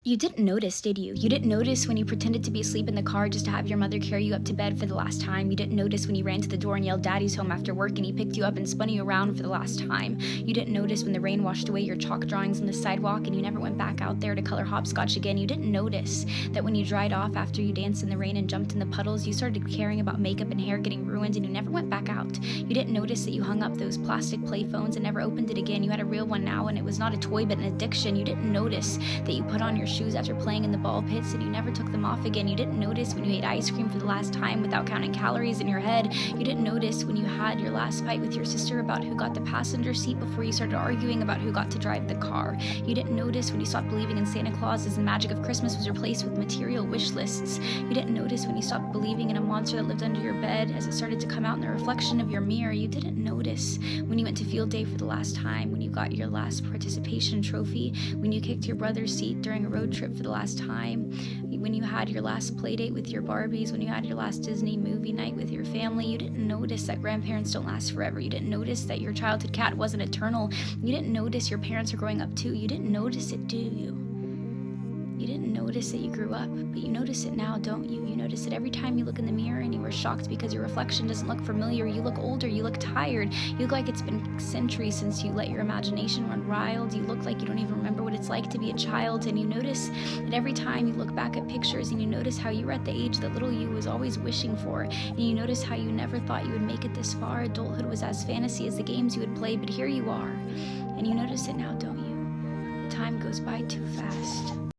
You didn't notice, did you? You didn't notice when you pretended to be asleep in the car just to have your mother carry you up to bed for the last time. You didn't notice when you ran to the door and yelled "Daddy's home" after work and he picked you up and spun you around for the last time. You didn't notice when the rain washed away your chalk drawings on the sidewalk and you never went back out there to color hopscotch again. You didn't notice that when you dried off after you danced in the rain and jumped in the puddles, you started caring about makeup and hair getting ruined and you never went back out. You didn't notice that you hung up those plastic play phones and never opened it again. You had a real one now and it was not a toy but an addiction. You didn't notice that you put on your shoes after playing in the ball pits and you never took them off again. You didn't notice when you ate ice cream for the last time without counting calories in your head. You didn't notice when you had your last fight with your sister about who got the passenger seat before you started arguing about who got to drive the car. You didn't notice when you stopped believing in Santa Claus as the magic of Christmas was replaced with material wish lists. You didn't notice when you stopped believing in a monster that lived under your bed as it started to come out in the reflection of your mirror. You didn't notice when you went to field day for the last time, when you got your last participation trophy, when you kicked your brother's seat during a road trip for the last time, when you had your last play date with your Barbies, when you had your last Disney movie night with your family. You didn't notice that grandparents don't last forever. You didn't notice that your childhood cat wasn't eternal. You didn't notice your parents are growing up too. You didn't notice it, do you? You didn't notice that you grew up, but you notice it now, don't you? You notice it every time you look in the mirror and you were shocked because your reflection doesn't look familiar. You look older, you look tired, you look like it's been centuries since you let your imagination run wild. You look like you don't even remember what it's like to be a child, and you notice that every time you look back at pictures and you notice how you were at the age that little you was always wishing for, and you notice how you never thought you would make it this far. Adulthood was as fantasy as the games you would play, but here you are, and you notice it now, don't you? The time goes by too fast.